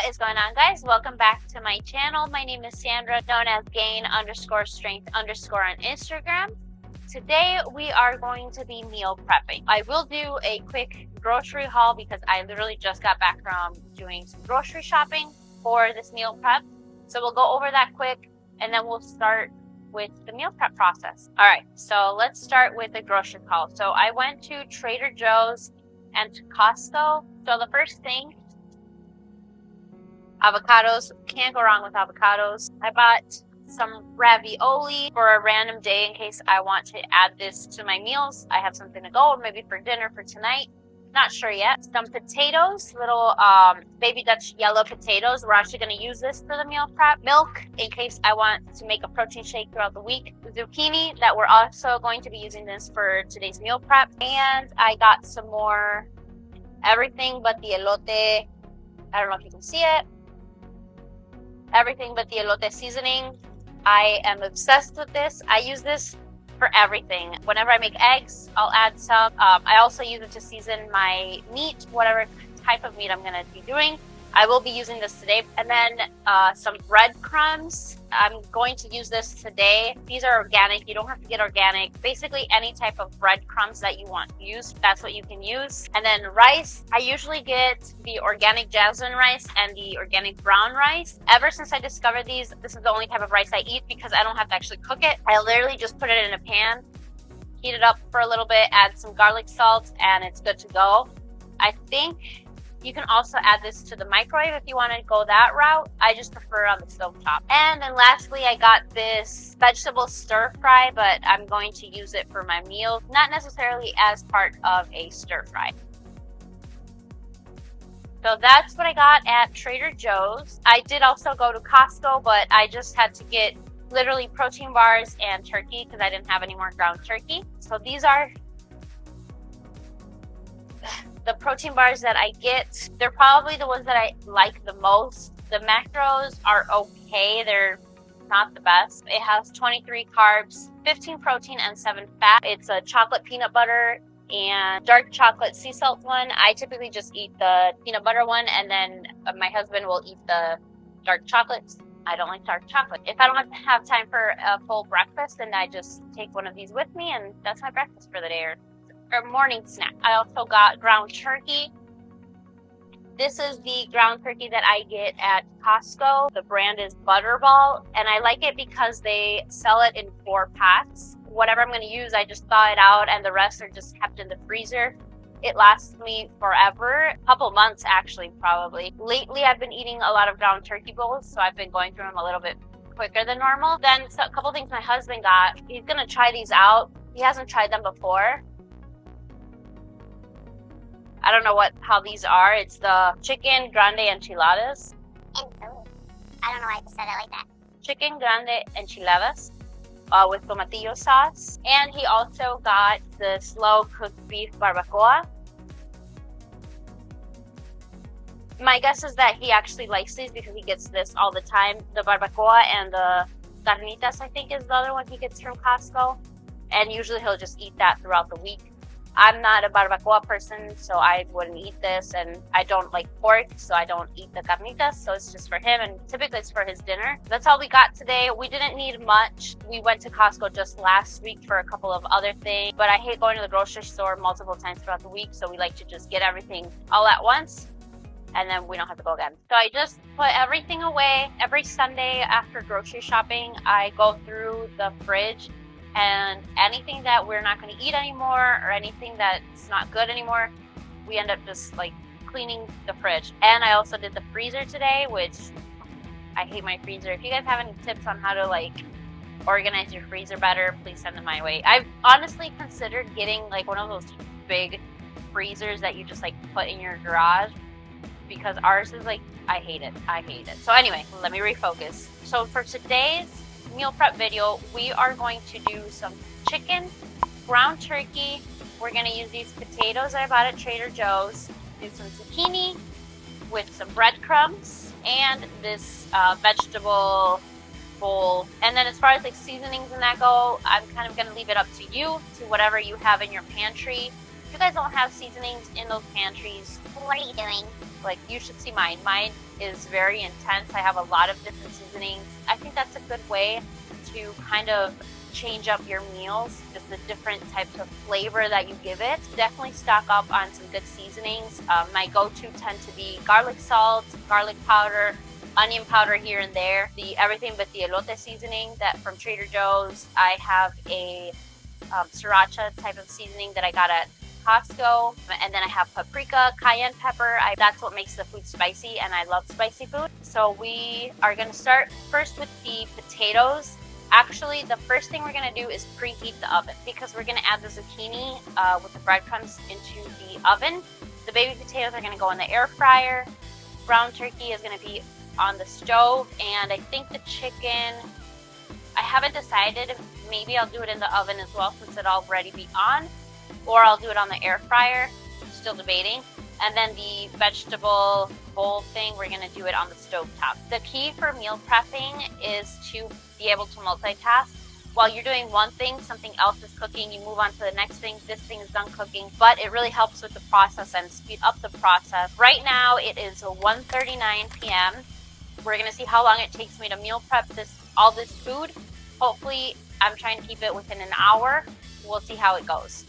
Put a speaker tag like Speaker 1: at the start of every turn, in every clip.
Speaker 1: What is going on, guys? Welcome back to my channel. My name is Sandra, known as gain_strength_ on Instagram. Today we are going to be meal prepping. I will do a quick grocery haul because I literally just got back from doing some grocery shopping for this meal prep. So we'll go over that quick and then we'll start with the meal prep process. All right, so let's start with the grocery haul. So I went to Trader Joe's and to Costco. So the first thing, avocados. Can't go wrong with avocados. I bought some ravioli for a random day in case I want to add this to my meals. I have something to go, maybe for dinner for tonight. Not sure yet. Some potatoes, little baby Dutch yellow potatoes. We're actually going to use this for the meal prep. Milk in case I want to make a protein shake throughout the week. Zucchini, that we're also going to be using this for today's meal prep. And I got some more everything but the elote. I don't know if you can see it. Everything but the elote seasoning. I am obsessed with this. I use this for everything. Whenever I make eggs, I'll add some. I also use it to season my meat, whatever type of meat I'm going to be doing. I will be using this today. And then some breadcrumbs. I'm going to use this today. These are organic. You don't have to get organic. Basically, any type of breadcrumbs that you want to use, that's what you can use. And then rice. I usually get the organic jasmine rice and the organic brown rice. Ever since I discovered these, this is the only type of rice I eat because I don't have to actually cook it. I literally just put it in a pan, heat it up for a little bit, add some garlic salt, and it's good to go. I think you can also add this to the microwave if you want to go that route. I just prefer it on the stove top. And then lastly, I got this vegetable stir fry, but I'm going to use it for my meals, not necessarily as part of a stir fry. So that's what I got at Trader Joe's. I did also go to Costco, but I just had to get literally protein bars and turkey because I didn't have any more ground turkey. So these are the protein bars that I get. They're probably the ones that I like the most. The macros are okay. They're not the best. It has 23 carbs, 15 protein, and 7 fat. It's a chocolate peanut butter and dark chocolate sea salt one. I typically just eat the peanut butter one, and then my husband will eat the dark chocolates. I don't like dark chocolate. If I don't have time for a full breakfast, then I just take one of these with me, and that's my breakfast for the day, or morning snack. I also got ground turkey. This is the ground turkey that I get at Costco. The brand is Butterball, and I like it because they sell it in 4 packs. Whatever I'm going to use, I just thaw it out, and the rest are just kept in the freezer. It lasts me forever, a couple months actually, probably. Lately, I've been eating a lot of ground turkey bowls, so I've been going through them a little bit quicker than normal. Then a couple things my husband got. He's going to try these out. He hasn't tried them before. I don't know how these are. It's the chicken grande enchiladas.
Speaker 2: I don't know why I said it like that.
Speaker 1: Chicken grande enchiladas with tomatillo sauce. And he also got the slow cooked beef barbacoa. My guess is that he actually likes these because he gets this all the time. The barbacoa and the carnitas, I think, is the other one he gets from Costco. And usually he'll just eat that throughout the week. I'm not a barbacoa person, so I wouldn't eat this, and I don't like pork, so I don't eat the carnitas, so it's just for him, and typically it's for his dinner. That's all we got today. We didn't need much. We went to Costco just last week for a couple of other things, but I hate going to the grocery store multiple times throughout the week, so we like to just get everything all at once, and then we don't have to go again. So I just put everything away. Every Sunday after grocery shopping, I go through the fridge, and anything that we're not going to eat anymore or anything that's not good anymore, we end up just like cleaning the fridge. And I also did the freezer today, which I hate my freezer. If you guys have any tips on how to like organize your freezer better, please send them my way. I've honestly considered getting like one of those big freezers that you just like put in your garage, because ours is like, I hate it. So anyway, let me refocus. So for today's meal prep video, we are going to do some chicken, ground turkey. We're going to use these potatoes that I bought at Trader Joe's, do some zucchini with some breadcrumbs, and this vegetable bowl. And then as far as like seasonings and that go, I'm kind of going to leave it up to you, to whatever you have in your pantry. If you guys don't have seasonings in those pantries,
Speaker 2: what are you doing?
Speaker 1: Like, you should see mine. Mine is very intense. I have a lot of different seasonings. I think that's a good way to kind of change up your meals, just the different types of flavor that you give it. Definitely stock up on some good seasonings. My go-to tend to be garlic salt, garlic powder, onion powder here and there. The everything but the elote seasoning that from Trader Joe's. I have a sriracha type of seasoning that I got at Costco, and then I have paprika, cayenne pepper. That's what makes the food spicy, and I love spicy food. So we are going to start first with the potatoes. Actually, the first thing we're going to do is preheat the oven because we're going to add the zucchini with the breadcrumbs into the oven. The baby potatoes are going to go in the air fryer. Brown turkey is going to be on the stove, and I think the chicken, I haven't decided. Maybe I'll do it in the oven as well since it'll already be on, or I'll do it on the air fryer. Still debating. And then the vegetable bowl thing, we're going to do it on the stove top. The key for meal prepping is to be able to multitask. While you're doing one thing, something else is cooking, you move on to the next thing, this thing is done cooking, but it really helps with the process and speed up the process. Right now it is 1:39 p.m. We're going to see how long it takes me to meal prep all this food. Hopefully I'm trying to keep it within an hour. We'll see how it goes.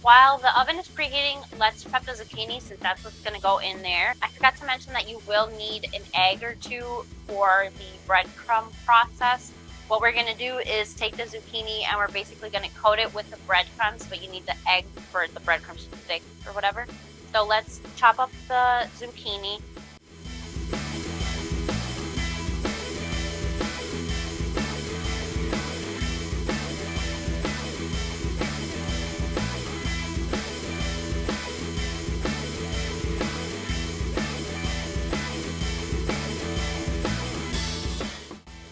Speaker 1: While the oven is preheating, let's prep the zucchini since that's what's going to go in there. I forgot to mention that you will need an egg or two for the breadcrumb process. What we're going to do is take the zucchini and we're basically going to coat it with the breadcrumbs, but you need the egg for the breadcrumbs to stick or whatever. So let's chop up the zucchini.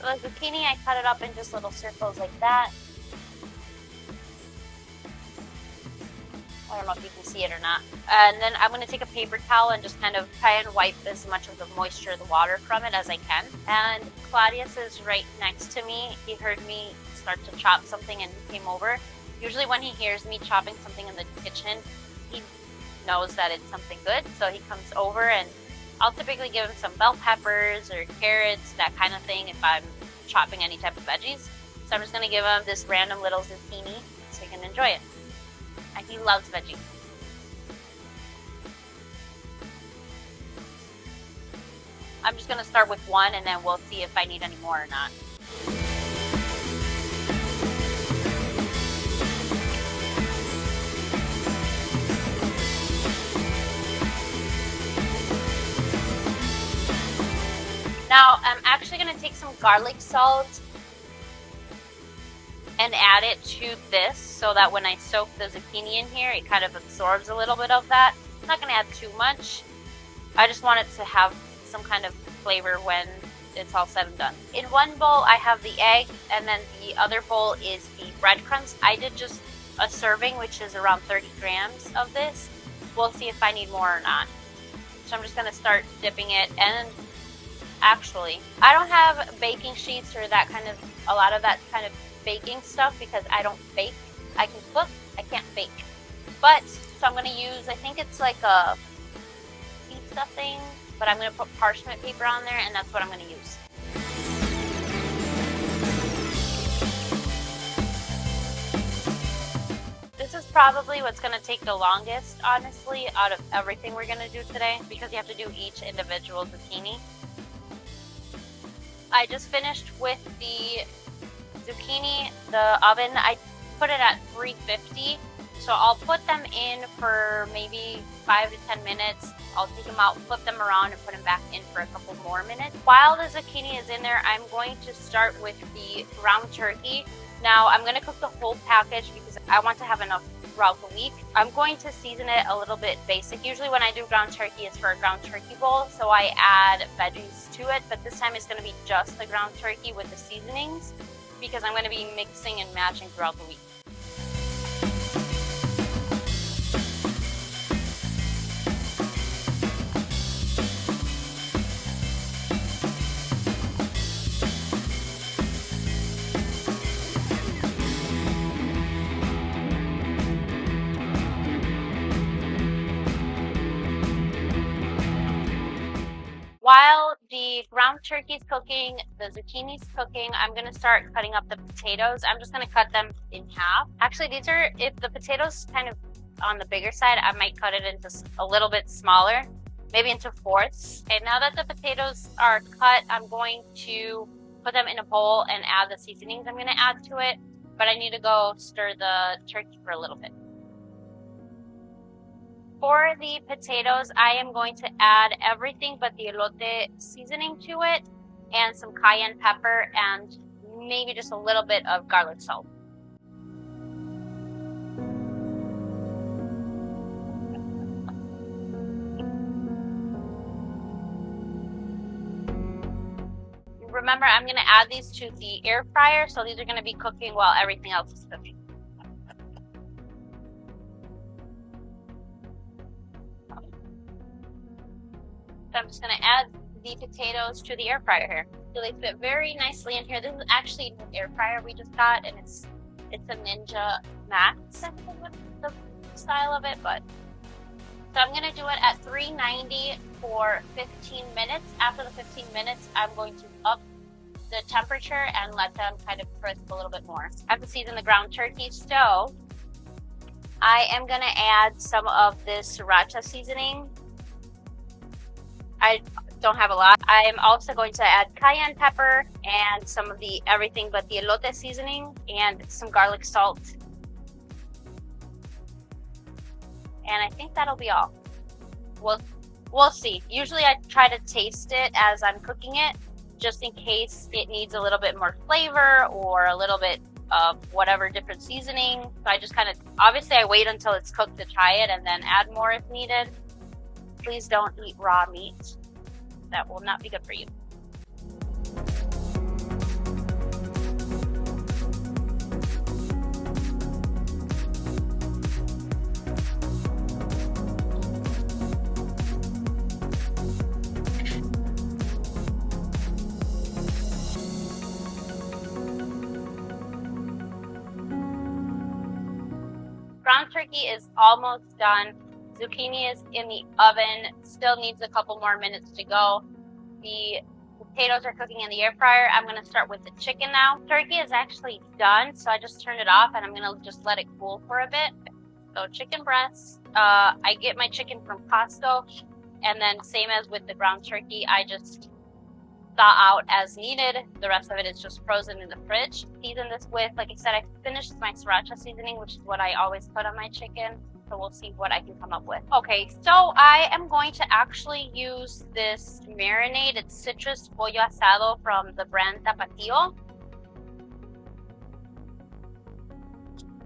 Speaker 1: The zucchini, I cut it up in just little circles like that. I don't know if you can see it or not. And then I'm going to take a paper towel and just kind of try and wipe as much of the moisture, the water from it as I can. And Claudius is right next to me. He heard me start to chop something and he came over. Usually when he hears me chopping something in the kitchen, he knows that it's something good. So he comes over and I'll typically give him some bell peppers or carrots, that kind of thing, if I'm chopping any type of veggies. So I'm just going to give him this random little zucchini so he can enjoy it. And he loves veggies. I'm just going to start with one and then we'll see if I need any more or not. Now, I'm actually going to take some garlic salt and add it to this so that when I soak the zucchini in here, it kind of absorbs a little bit of that. I'm not going to add too much. I just want it to have some kind of flavor when it's all said and done. In one bowl, I have the egg, and then the other bowl is the breadcrumbs. I did just a serving, which is around 30 grams of this. We'll see if I need more or not. So I'm just going to start dipping it, and actually, I don't have baking sheets or a lot of that kind of baking stuff because I don't bake. I can cook, I can't bake. But, so I'm going to use, I think it's like a pizza thing, but I'm going to put parchment paper on there and that's what I'm going to use. This is probably what's going to take the longest, honestly, out of everything we're going to do today because you have to do each individual zucchini. I just finished with the zucchini, the oven. I put it at 350, so I'll put them in for maybe 5 to 10 minutes. I'll take them out, flip them around, and put them back in for a couple more minutes. While the zucchini is in there, I'm going to start with the ground turkey. Now, I'm going to cook the whole package because I want to have enough throughout the week. I'm going to season it a little bit basic. Usually when I do ground turkey, it's for a ground turkey bowl, so I add veggies to it, but this time it's going to be just the ground turkey with the seasonings because I'm going to be mixing and matching throughout the week. While the ground turkey's cooking, the zucchini's cooking, I'm gonna start cutting up the potatoes. I'm just gonna cut them in half. Actually, these are, if the potatoes kind of on the bigger side, I might cut it into a little bit smaller, maybe into fourths. Okay, now that the potatoes are cut, I'm going to put them in a bowl and add the seasonings I'm gonna add to it, but I need to go stir the turkey for a little bit. For the potatoes, I am going to add everything but the elote seasoning to it, and some cayenne pepper, and maybe just a little bit of garlic salt. Remember, I'm going to add these to the air fryer, so these are going to be cooking while everything else is cooking. So I'm just going to add the potatoes to the air fryer here. So they fit very nicely in here. This is actually an air fryer we just got, and it's a Ninja Max, I think is the style of it. But so I'm going to do it at 390 for 15 minutes. After the 15 minutes, I'm going to up the temperature and let them kind of crisp a little bit more. I have to season the ground turkey, so I am going to add some of this sriracha seasoning. I don't have a lot. I am also going to add cayenne pepper and some of the everything but the elote seasoning and some garlic salt. And I think that'll be all. We'll see. Usually I try to taste it as I'm cooking it, just in case it needs a little bit more flavor or a little bit of whatever different seasoning. So I just kind of, obviously I wait until it's cooked to try it and then add more if needed. Please don't eat raw meat. That will not be good for you. Ground turkey is almost done. Zucchini is in the oven, still needs a couple more minutes to go. The potatoes are cooking in the air fryer. I'm gonna start with the chicken now. Turkey is actually done, so I just turned it off and I'm gonna just let it cool for a bit. So chicken breasts, I get my chicken from Costco, and then same as with the ground turkey, I just thaw out as needed. The rest of it is just frozen in the fridge. Season this with, like I said, I finished my sriracha seasoning, which is what I always put on my chicken. So we'll see what I can come up with. Okay, so I am going to actually use this marinade. It's citrus pollo asado from the brand Tapatio.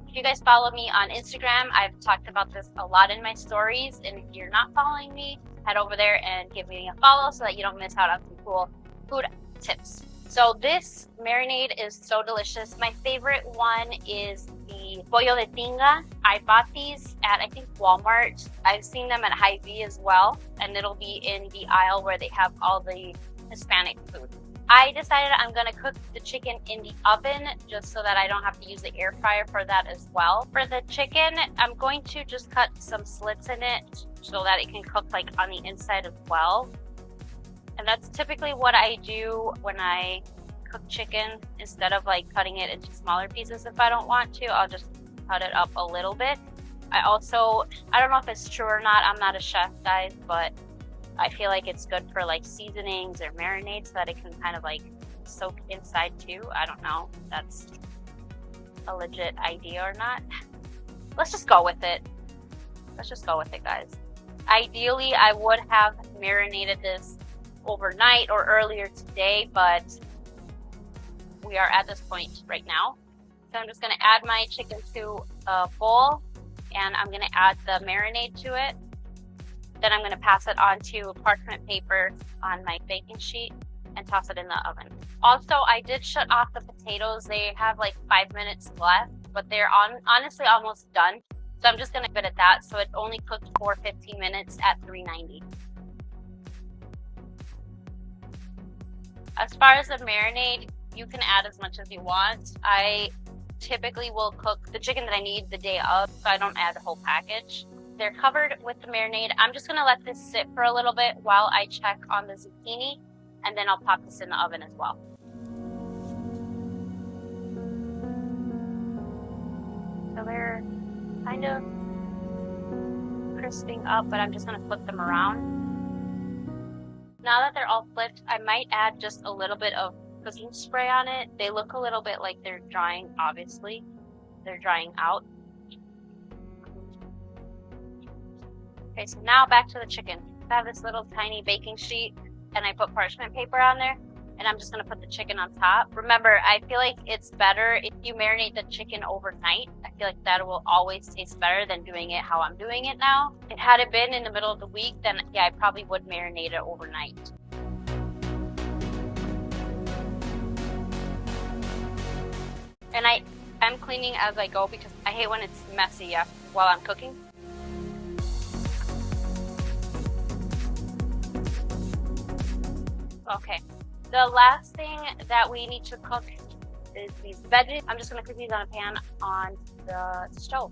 Speaker 1: If you guys follow me on Instagram, I've talked about this a lot in my stories. And if you're not following me, head over there and give me a follow so that you don't miss out on some cool food tips. So this marinade is so delicious. My favorite one is the pollo de tinga. I bought these at, I think, Walmart. I've seen them at Hy-Vee as well, and it'll be in the aisle where they have all the Hispanic food. I decided I'm gonna cook the chicken in the oven just so that I don't have to use the air fryer for that as well. For the chicken, I'm going to just cut some slits in it so that it can cook like on the inside as well. And that's typically what I do when I cook chicken. Instead of like cutting it into smaller pieces if I don't want to, I'll just cut it up a little bit. I don't know if it's true or not, I'm not a chef, guys, but I feel like it's good for like seasonings or marinades so that it can kind of like soak inside too. I don't know if that's a legit idea or not. Let's just go with it. Let's just go with it, guys. Ideally, I would have marinated this overnight or earlier today, but we are at this point right now. So I'm just going to add my chicken to a bowl, and I'm going to add the marinade to it. Then I'm going to pass it onto parchment paper on my baking sheet and toss it in the oven. Also, I did shut off the potatoes. They have like 5 minutes left, but they're honestly almost done. So I'm just going to leave it at that. So it only cooked for 15 minutes at 390. As far as the marinade, you can add as much as you want. I typically will cook the chicken that I need the day of, so I don't add the whole package. they're covered with the marinade. I'm just gonna let this sit for a little bit while I check on the zucchini, and then I'll pop this in the oven as well. So they're kind of crisping up, but I'm just gonna flip them around. Now that they're all flipped, I might add just a little bit of cooking spray on it. They look a little bit like they're drying, obviously. They're drying out. Okay, so now back to the chicken. I have this little tiny baking sheet, and I put parchment paper on there, and I'm just gonna put the chicken on top. Remember, I feel like it's better if you marinate the chicken overnight. I feel like that will always taste better than doing it how I'm doing it now. And had it been in the middle of the week, then yeah, I probably would marinate it overnight. And I'm cleaning as I go because I hate when it's messy while I'm cooking. Okay, the last thing that we need to cook is these veggies. I'm just gonna cook these on a pan on the stove.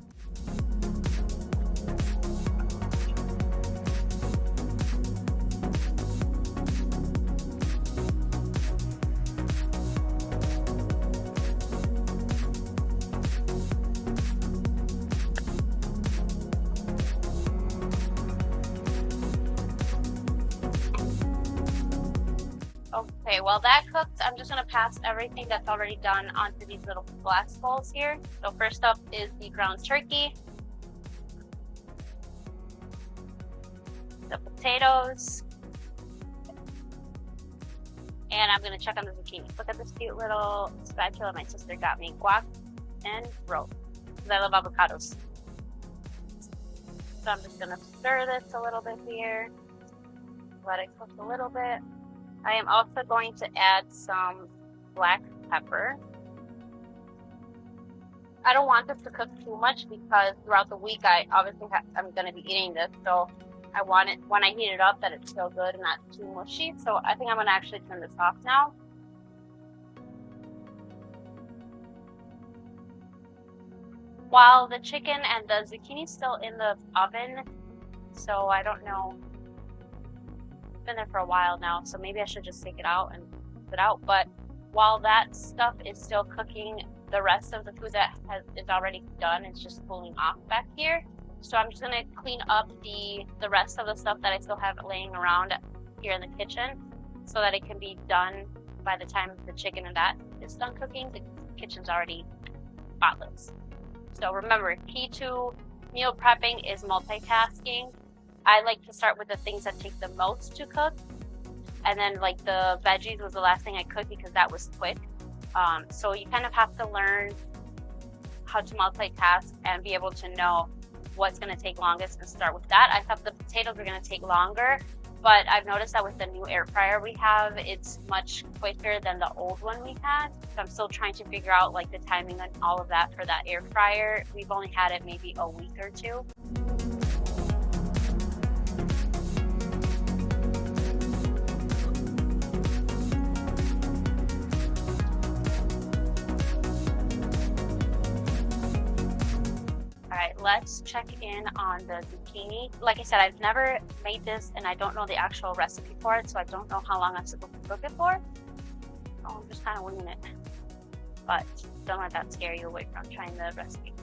Speaker 1: Okay, while that cooks, I'm just gonna pass everything that's already done onto these little glass bowls here. So first up is the ground turkey, the potatoes, and I'm gonna check on the zucchini. Look at this cute little spatula my sister got me. Guac and roll, because I love avocados. So I'm just gonna stir this a little bit here, let it cook a little bit. I am also going to add some black pepper. I don't want this to cook too much because throughout the week I'm going to be eating this, so I want it when I heat it up that it's still good and not too mushy. So I think I'm going to actually turn this off now. While the chicken and the zucchini is still in the oven, so I don't know. Been there for a while now, so maybe I should just take it out and put it out. But while that stuff is still cooking, the rest of the food that is already done is just cooling off back here. So I'm just gonna clean up the rest of the stuff that I still have laying around here in the kitchen, so that it can be done by the time the chicken and that is done cooking. The kitchen's already spotless. So remember, key to meal prepping is multitasking. I like to start with the things that take the most to cook. And then like the veggies was the last thing I cooked because that was quick. So you kind of have to learn how to multitask and be able to know what's going to take longest and start with that. I thought the potatoes were going to take longer, but I've noticed that with the new air fryer we have, it's much quicker than the old one we had. So I'm still trying to figure out like the timing and all of that for that air fryer. We've only had it maybe a week or two. Alright, let's check in on the zucchini. Like I said, I've never made this and I don't know the actual recipe for it, so I don't know how long I'm supposed to cook it for. So I'm just kind of winging it. But don't let that scare you away from trying the recipe.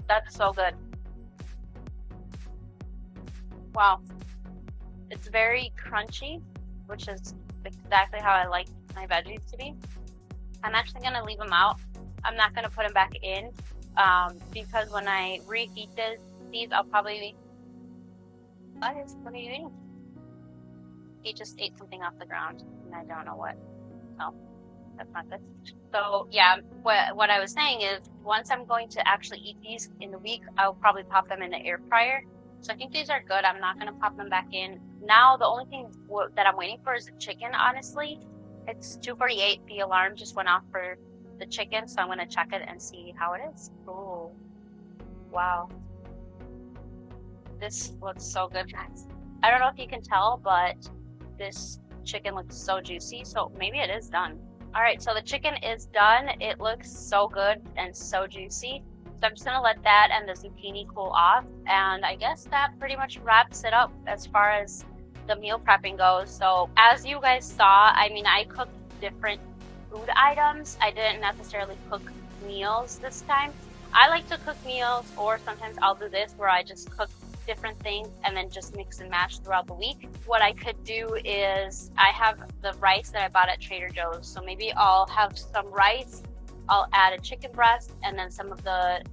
Speaker 1: That's so good. Wow. It's very crunchy, which is exactly how I like my veggies to be. I'm actually going to leave them out. I'm not going to put them back in because when I reheat these, I'll probably... What are you eating? He just ate something off the ground, and I don't know what. Oh, that's not good. So yeah, what I was saying is once I'm going to actually eat these in the week, I'll probably pop them in the air fryer. So I think these are good. I'm not going to pop them back in. Now the only thing that I'm waiting for is the chicken, honestly. It's 2:48. The alarm just went off for the chicken, so I'm gonna check it and see how it is. Ooh, wow. This looks so good, guys. I don't know if you can tell, but this chicken looks so juicy, so maybe it is done. All right, so the chicken is done. It looks so good and so juicy. So I'm just gonna let that and the zucchini cool off, and I guess that pretty much wraps it up as far as the meal prepping goes. So as you guys saw, I mean, I cooked different food items. I didn't necessarily cook meals this time. I like to cook meals, or sometimes I'll do this where I just cook different things and then just mix and match throughout the week. What I could do is I have the rice that I bought at Trader Joe's, so maybe I'll have some rice, I'll add a chicken breast, and then some of the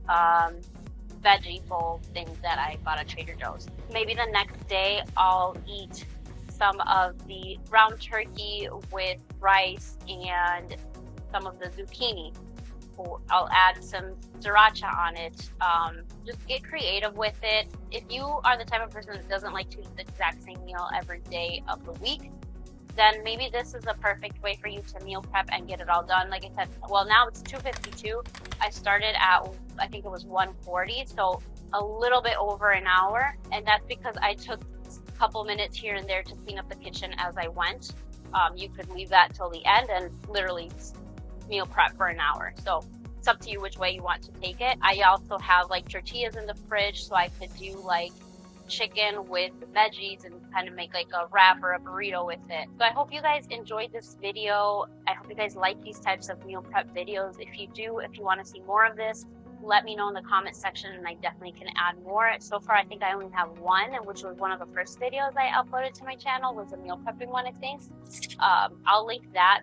Speaker 1: veggie bowl things that I bought at Trader Joe's. Maybe the next day I'll eat some of the ground turkey with rice and some of the zucchini. I'll add some sriracha on it. Just get creative with it. If you are the type of person that doesn't like to eat the exact same meal every day of the week, then maybe this is a perfect way for you to meal prep and get it all done. Like I said, well, now it's 2:52. I started at, I think it was 1:40, so a little bit over an hour. And that's because I took a couple minutes here and there to clean up the kitchen as I went. You could leave that till the end and literally meal prep for an hour. So it's up to you which way you want to take it. I also have like tortillas in the fridge, so I could do like chicken with veggies and kind of make like a wrap or a burrito with it. So I hope you guys enjoyed this video. I hope you guys like these types of meal prep videos. If you do, if you want to see more of this, let me know in the comment section and I definitely can add more. So far, I think I only have one, which was one of the first videos I uploaded to my channel, was a meal prepping one, I think. I'll link that.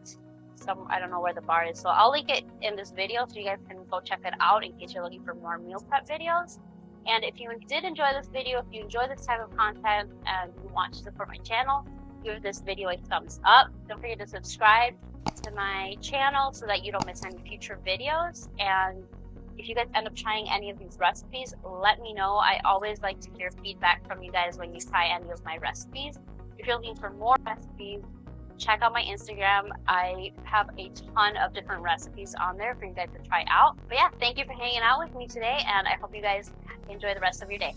Speaker 1: I don't know where the bar is, so I'll link it in this video so you guys can go check it out in case you're looking for more meal prep videos. And if you did enjoy this video, if you enjoy this type of content and you want to support my channel, give this video a thumbs up. Don't forget to subscribe to my channel so that you don't miss any future videos. And if you guys end up trying any of these recipes, let me know. I always like to hear feedback from you guys when you try any of my recipes. If you're looking for more recipes, check out my Instagram. I have a ton of different recipes on there for you guys to try out. But yeah, thank you for hanging out with me today, and I hope you guys enjoy the rest of your day.